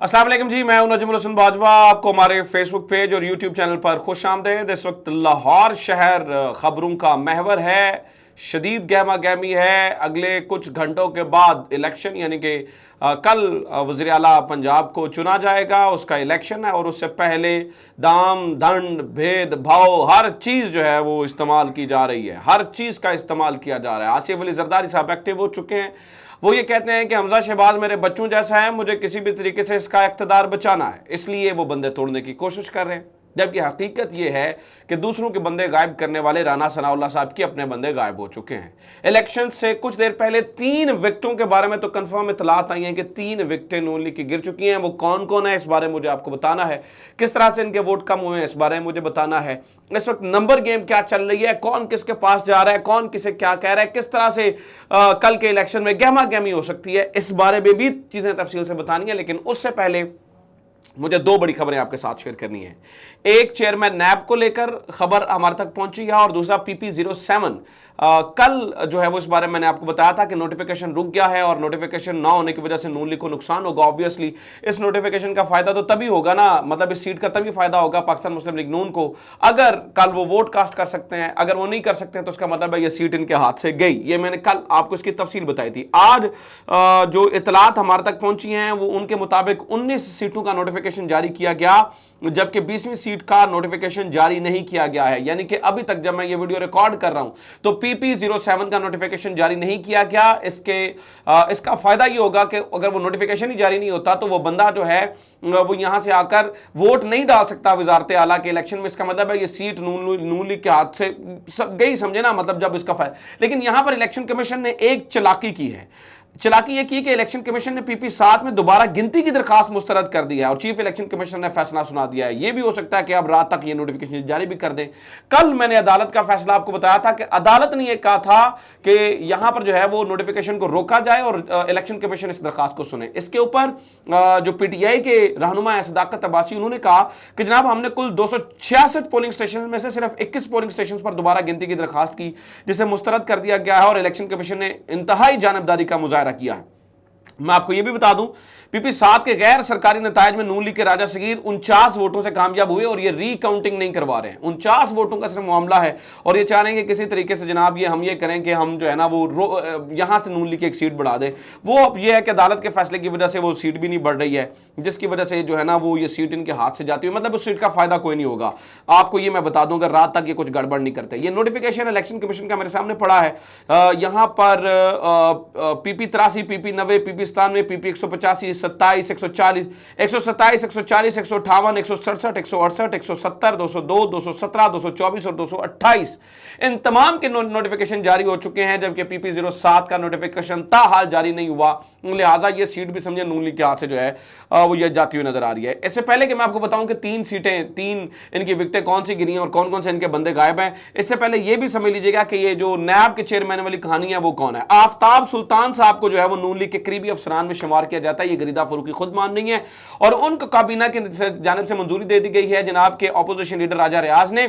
अस्सलाम वालेकुम जी, मैं हूं नजमुल हसन बाजवा। आपको हमारे फेसबुक पेज और यूट्यूब चैनल पर खुश आमदेद। इस वक्त लाहौर शहर खबरों का महवर है, शदीद गहमा गहमी है। अगले कुछ घंटों के बाद इलेक्शन यानी कि कल वज़ीर आला पंजाब को चुना जाएगा, उसका इलेक्शन है और उससे पहले दाम दंड भेदभाव हर चीज़ जो है वो इस्तेमाल की जा रही है, हर चीज़ का इस्तेमाल किया जा रहा है। आसिफ अली जरदारी साहब एक्टिव हो चुके हैं। वो ये कहते हैं कि हमजा शहबाज मेरे बच्चों जैसा है, मुझे किसी भी तरीके से इसका इख्तिदार बचाना है, इसलिए वो बंदे तोड़ने की कोशिश कर रहे हैं। जबकि हकीकत ये है कि दूसरों के बंदे गायब करने वाले राना सनाउल्लाह साहब के अपने बंदे गायब हो चुके हैं। इलेक्शन से कुछ देर पहले 3 विकेटों के बारे में तो कंफर्म इतलात आई हैं कि 3 विकेटें नून लीग की गिर चुकी हैं। वो कौन कौन है इस बारे में मुझे आपको बताना है, किस तरह से इनके वोट कम हुए हैं इस बारे में मुझे बताना है। इस वक्त नंबर गेम क्या चल रही है, कौन किसके पास जा रहा है, कौन किसे क्या कह रहा है, किस तरह से कल के इलेक्शन में गहमा गहमी हो सकती है, इस बारे में भी चीजें तफसील से बतानी है। लेकिन उससे पहले मुझे 2 बड़ी खबरें आपके साथ शेयर करनी है। एक, चेयरमैन नैब को लेकर खबर हमारे तक पहुंची है और दूसरा PP07 कल जो है वो इस बारे में मैंने आपको बताया था कि नोटिफिकेशन रुक गया है और नोटिफिकेशन ना होने की वजह से नून लीग को नुकसान होगा। ऑब्वियसली इस नोटिफिकेशन का फायदा तो तभी होगा ना, मतलब इस सीट का तभी फायदा होगा पाकिस्तान मुस्लिम लीग नून को, अगर कल वो वोट कास्ट कर सकते हैं। अगर वो नहीं कर सकते हैं तो उसका मतलब है ये सीट इनके हाथ से गई। ये मैंने कल आपको इसकी तफसील बताई थी। आज जो इतलात हमारे तक पहुंची हैं वो उनके मुताबिक 19 सीटों का नोटिफिकेशन जारी किया गया, जबकि 20वीं सीट का नोटिफिकेशन जारी नहीं किया गया है। यानी कि अभी तक जब मैं ये वीडियो रिकॉर्ड कर रहा हूं तो PP07 का नोटिफिकेशन जारी नहीं किया गया। इसका फायदा ये होगा कि अगर वो नोटिफिकेशन ही जारी नहीं होता तो वो बंदा जो है वो यहां से आकर वोट नहीं डाल सकता वजारत आला के इलेक्शन में। इसका मतलब है ये सीट नून लीग के हाथ से गई, समझे ना, मतलब जब इसका फायदा। लेकिन यहां पर इलेक्शन कमीशन ने एक चालाकी की है। चालाकी यह की कि इलेक्शन कमीशन ने PP7 में दोबारा गिनती की दरखास्त मुस्तरद कर दी है और चीफ इलेक्शन कमीशनर ने फैसला सुना दिया है। यह भी हो सकता है कि अब रात तक ये नोटिफिकेशन जारी भी कर दें। कल मैंने अदालत का फैसला आपको बताया था कि अदालत ने यह कहा था कि यहां पर जो है वो नोटिफिकेशन को रोका जाए और इलेक्शन कमीशन इस दरखास्त को सुने। इसके ऊपर जो PTI के रहनुमा सदाकत अब्बासी उन्होंने कहा कि जनाब हमने कुल 266 पोलिंग स्टेशन में से सिर्फ 21 पोलिंग स्टेशन पर दोबारा गिनती की दरखास्त की, जिसे मुस्तरद कर दिया गया है और इलेक्शन कमीशन ने इंतहाई जानबदारी का मुजाहरा किया है। मैं आपको यह भी बता दूं PP7 के गैर सरकारी नतायज में नून लीग के राजा सगीर 49 वोटों से कामयाब हुए और ये रीकाउंटिंग नहीं करवा रहे हैं। 49 वोटों का सिर्फ मामला है और ये चाह रहे हैं कि किसी तरीके से जनाब हम ये करें कि हम जो है ना वो यहां से नून लीग की एक सीट बढ़ा दें। वो अब ये है कि अदालत के फैसले की वजह से वो सीट भी नहीं बढ़ रही है, जिसकी वजह से जो है ना वो ये सीट इनके हाथ से जाती है। मतलब उस सीट का फायदा कोई नहीं होगा। आपको ये मैं बता दूं अगर रात तक ये कुछ गड़बड़ नहीं करते। ये नोटिफिकेशन इलेक्शन कमीशन का मेरे सामने पड़ा है। यहां पर PP83, PP90, PP97, PP185, 27, 140, 127, 140, 158, 167, 168, 170, 202, 217, 224 और 228 इन तमाम के नोटिफिकेशन जारी हो चुके हैं, जबकि PP07 का नोटिफिकेशन ताहाल जारी नहीं हुआ। लिहाजा ये सीट भी समझे नून लीग के हाथ से जो है वो ये जाती हुई नजर आ रही है। इससे पहले कि मैं आपको बताऊं कि 3 सीटें, 3 इनकी विकेटें कौन सी गिरी हैं और कौन कौन से इनके बंदे गायब हैं, इससे पहले ये भी समझ लीजिएगा कि ये जो नैब के चेयरमैन वाली कहानी है वो कौन है। आफ्ताब सुल्तान साहब को जो है वो नून लीग के करीबी अफसरान में शुमार किया जाता है। ये गरीदा फरूकी खुद मान रही है और उनको काबीना की जानिब से मंजूरी दे दी गई है जनाब के अपोजिशन लीडर राजा रियाज ने।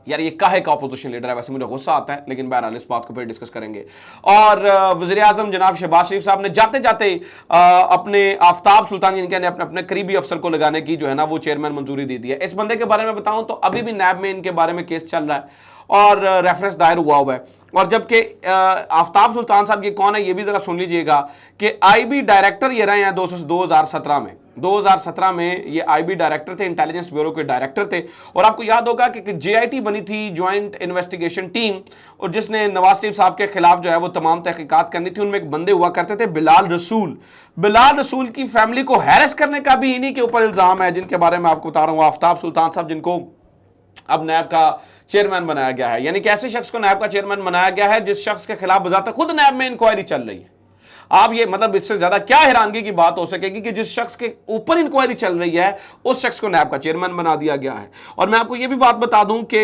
यार ये काहे का अपोजिशन लीडर है, वैसे मुझे गुस्सा आता है, लेकिन बहरहाल इस बात को फिर डिस्कस करेंगे। और वज़ीर आज़म जनाब शहबाज शरीफ साहब ने जाते जाते अपने आफ्ताब सुल्तान इनके ने अपने अपने करीबी अफसर को लगाने की जो है ना वो चेयरमैन मंजूरी दे दी है। इस बंदे के बारे में बताऊं तो अभी भी नैब में इनके बारे में केस चल रहा है और रेफरेंस दायर हुआ है। और जबकि आफ्ताब सुल्तान साहब ये कौन है ये भी जरा सुन लीजिएगा कि IB डायरेक्टर ये रहे हैं 2017 में। 2017 में ये IB डायरेक्टर थे, इंटेलिजेंस ब्यूरो के डायरेक्टर थे। और आपको याद होगा कि JIT बनी थी, ज्वाइंट इन्वेस्टिगेशन टीम, और जिसने नवाज शरीफ साहब के खिलाफ जो है वो तमाम तहकीकात करनी थी। उनमें एक बंदे हुआ करते थे बिलाल रसूल। बिलाल रसूल की फैमिली को हैरेस करने का भी इन्हीं के ऊपर इल्जाम है, जिनके बारे में आपको बता रहा हूँ। आफ्ताब सुल्तान साहब जिनको अब नैब का चेयरमैन बनाया गया है, यानी कि ऐसे शख्स को नैब का चेयरमैन बनाया गया है जिस शख्स के खिलाफ बजाते खुद नैब में इंक्वायरी चल रही है। आप ये मतलब इससे ज्यादा क्या हैरानगी की बात हो सकेगी कि जिस शख्स के ऊपर इंक्वायरी चल रही है उस शख्स को नैब का चेयरमैन बना दिया गया है। और मैं आपको ये भी बात बता दूं कि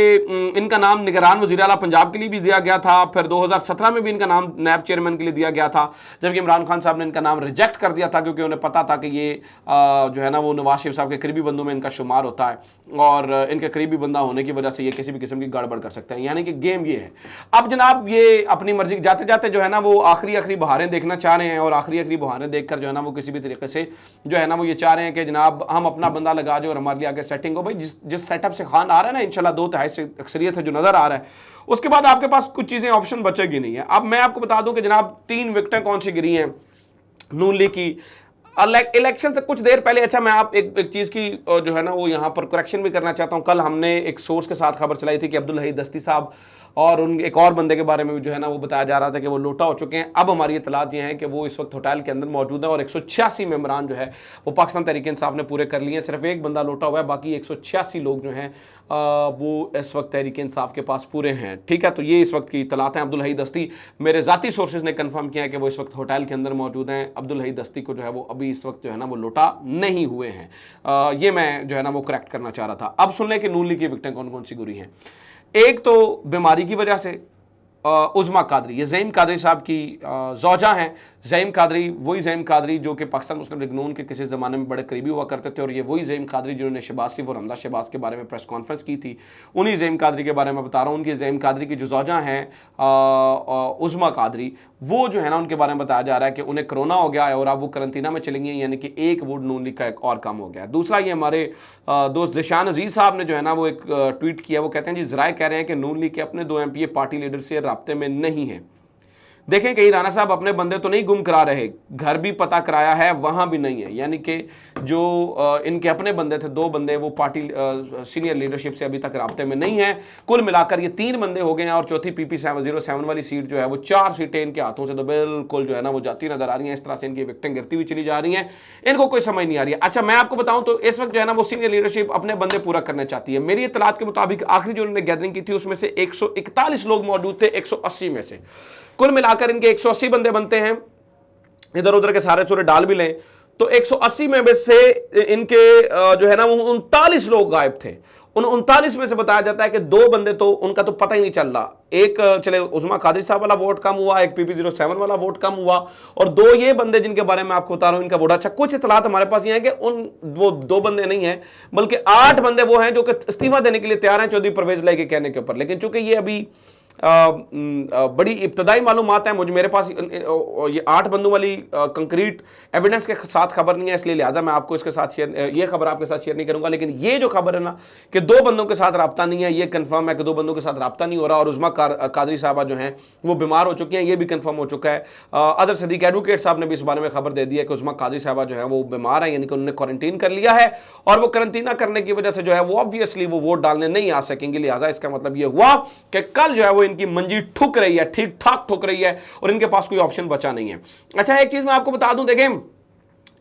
इनका नाम निगरान वज़ीर आला पंजाब के लिए भी दिया गया था, फिर 2017 में भी इनका नाम नैब चेयरमैन के लिए दिया गया था, जबकि इमरान खान साहब ने इनका नाम रिजेक्ट कर दिया था क्योंकि उन्हें पता था कि ये जो है ना वो नवाज शरीफ साहब के करीबी बंदों में इनका शुमार होता है और इनके करीबी बंदा होने की वजह से ये किसी भी किस्म की गड़बड़ कर सकते हैं। यानी कि गेम ये है। अब जनाब ये अपनी मर्जी जाते जाते जो है ना वो आखिरी बहारें देखना चाह रहे हैं और आखिरी बहाने देखकर जो है ना वो किसी भी तरीके से जो है ना वो ये चाह रहे हैं कि जनाब हम अपना बंदा लगा दें और हमारे लिए आगे सेटिंग हो। भाई जिस सेटअप से खान आ रहा है ना इंशाल्लाह 2/3 से अक्सरियत से जो नजर आ रहा है, उसके बाद आपके पास कुछ चीजें ऑप्शन बचेगी नहीं है। अब मैं आपको बता दूं कि जनाब 3 विकेटें कौन सी गिरी हैं नून लीग की इलेक्शन से कुछ देर पहले। अच्छा मैं आप एक चीज की जो है ना वो यहां पर करेक्शन भी करना चाहता हूं। कल हमने एक सोर्स के साथ खबर चलाई थी कि अब्दुल हई दस्ती साहब और उन एक और बंदे के बारे में भी जो है ना वो बताया जा रहा था कि वो लोटा हो चुके हैं। अब हमारी इतलात ये है कि वो इस वक्त होटल के अंदर मौजूद है और 186 मेंबरान जो है वो पाकिस्तान तहरीक इंसाफ ने पूरे कर लिए हैं। सिर्फ एक बंदा लोटा हुआ है, बाकी 186 लोग जो हैं वो इस वक्त तहरीक इंसाफ के पास पूरे हैं। ठीक है, तो ये इस वक्त की इतलात हैं। अब्दुल हई दस्ती मेरे ज़ाती सोर्सेज ने कन्फर्म किया है कि वो इस वक्त होटल के अंदर मौजूद हैं। अब्दुल हई दस्ती को जो है वो अभी इस वक्त जो है ना वो लोटा नहीं हुए हैं। ये मैं जो है ना वो करेक्ट करना चाह रहा था। अब सुन लें कि नून लीग की विकेटें कौन कौन सी गुरी हैं। एक तो बीमारी की वजह से उज़मा कादरी, ये ज़ईम कादरी साहब की ज़ौजा हैं। ज़ईम कादरी वही ज़ईम कादरी जो कि पाकिस्तान मुस्लिम लीग नून के किसी ज़माने में बड़े करीबी हुआ करते थे और ये वही ज़ईम कादरी जिन्होंने शहबाज की वो हमदा शहबाज के बारे में प्रेस कॉन्फ्रेंस की थी। उन्हीं ज़ईम कादरी के बारे में बता रहा हूँ। उनकी ज़ईम कादरी की जो ज़ौजा हैं उज़मा कादरी, वो जो है ना उनके बारे में बताया जा रहा है कि उन्हें कोरोना हो गया है और अब वो करंतना में चलेंगे, यानी कि एक वोट नून लीग का एक और कम हो गया। दूसरा, ये हमारे दोस्त ज़िशान अजीज़ साहब ने जो है ना वो एक ट्वीट किया। वो कहते हैं जी ज़राए कह रहे हैं कि नून लीग के अपने 2 MPA पार्टी लीडर से राब्ते में नहीं है। देखें कहीं राना साहब अपने बंदे तो नहीं गुम करा रहे, घर भी पता कराया है वहां भी नहीं है, यानी कि जो इनके अपने बंदे थे 2 बंदे वो पार्टी सीनियर लीडरशिप से अभी तक राब्ते में नहीं है। कुल मिलाकर ये 3 बंदे हो गए हैं और चौथी PP 07 वाली सीट जो है वो 4 सीटें इनके हाथों से तो बिल्कुल जो है ना वो जाती नजर आ रही हैं। इस तरह से इनकी विकेटें गिरती हुई चली जा रही हैं, इनको कोई समझ नहीं आ रही है। अच्छा मैं आपको बताऊं तो इस वक्त जो है ना वो सीनियर लीडरशिप अपने बंदे पूरा करना चाहती है। मेरी इत्तलात के मुताबिक आखिरी जो उन्होंने गैदरिंग की थी उसमें से 141 लोग मौजूद थे 180 में से। कुल मिलाकर इनके 180 बंदे बनते हैं, इधर उधर के सारे चोरे डाल भी लें तो 180 में से इनके जो है ना वो 39 लोग गायब थे। उन 39 में से बताया जाता है कि 2 बंदे तो उनका तो पता ही नहीं चल रहा। एक चले उज़मा कादरी साहब वाला वोट कम हुआ, एक PP 07 वाला वोट कम हुआ और 2 ये बंदे जिनके बारे में आपको बता रहा हूं इनका वोट। अच्छा कुछ इतलात हमारे पास ये है कि वो 2 बंदे नहीं है बल्कि 8 बंदे वो हैं जो कि इस्तीफा देने के लिए तैयार हैं चौधरी परवेज लाई के कहने के ऊपर। लेकिन चूंकि ये अभी बड़ी इब्तदाई मालूमात है मेरे पास, ये 8 बंदों वाली कंक्रीट एविडेंस के साथ खबर नहीं है, इसलिए लिहाजा मैं आपको इसके साथ ये खबर आपके साथ शेयर नहीं करूंगा। लेकिन ये जो खबर है ना कि 2 बंदों के साथ रब्ता नहीं है, ये कंफर्म है कि 2 बंदों के साथ रब्ता नहीं हो रहा और उज़मा कादरी साहबा जो हैं वो बीमार हो चुकी हैं, ये भी कंफर्म हो चुका है। अदर सदीक एडवोकेट साहब ने भी इस बारे में खबर दे दी है कि उज़मा कादरी साहबा जो है वो बीमार है, यानी कि उन्होंने क्वारंटीन कर लिया है और वो करंतना करने की वजह से जो है वो ऑब्वियसली वो वोट डालने नहीं आ सकेंगे। लिहाजा इसका मतलब ये हुआ कि कल जो है वो इनकी मंजी ठुक रही है, ठीक ठाक ठुक रही है और इनके पास कोई ऑप्शन बचा नहीं है। अच्छा एक चीज मैं आपको बता दूं, देखें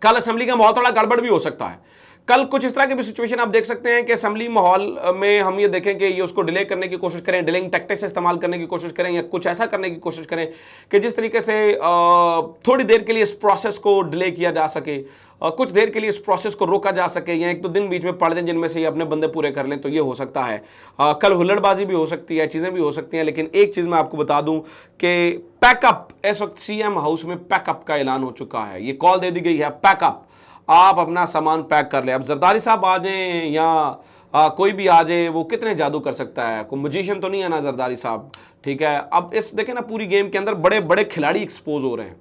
कल असेंबली का माहौल थोड़ा गड़बड़ भी हो सकता है। कल कुछ इस तरह की भी सिचुएशन आप देख सकते हैं कि असेंबली माहौल में हम ये देखें कि ये उसको डिले करने की कोशिश करें, डिलेइंग टैक्टिक्स इस्तेमाल करने की कोशिश करें या कुछ ऐसा करने की कोशिश करें कि जिस तरीके से थोड़ी देर के लिए इस प्रोसेस को डिले किया जा सके, कुछ देर के लिए इस प्रोसेस को रोका जा सके या 1-2 दिन बीच में पड़ जाए जिनमें से ये अपने बंदे पूरे कर लें, तो ये हो सकता है। कल हुल्लड़बाजी भी हो सकती है, चीज़ें भी हो सकती हैं। लेकिन एक चीज़ मैं आपको बता दूं कि पैकअप इस वक्त CM हाउस में पैकअप का ऐलान हो चुका है। ये कॉल दे दी गई है पैकअप, आप अपना सामान पैक कर ले। अब जरदारी साहब आ जाएं या कोई भी आ जाए, वो कितने जादू कर सकता है, कोई मजिशियन तो नहीं है ना जरदारी साहब, ठीक है। अब इस देखें ना पूरी गेम के अंदर बड़े बड़े खिलाड़ी एक्सपोज हो रहे हैं,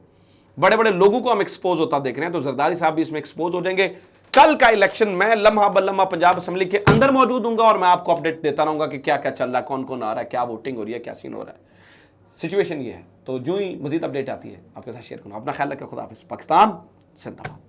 बड़े बड़े लोगों को हम एक्सपोज होता देख रहे हैं, तो जरदारी साहब भी इसमें एक्सपोज हो जाएंगे। कल का इलेक्शन मैं लम्हा बल्लम्हा पंजाब असेंबली के अंदर मौजूद हूंगा और मैं आपको अपडेट देता रहूंगा कि क्या क्या चल रहा है, कौन कौन आ रहा है, क्या वोटिंग हो रही है, क्या सीन हो रहा है, सिचुएशन ये है। तो जो ही मजीद अपडेट आती है आपके साथ शेयर करूंगा। अपना ख्याल रखें, खुदा हाफिज़। पाकिस्तान जिंदाबाद।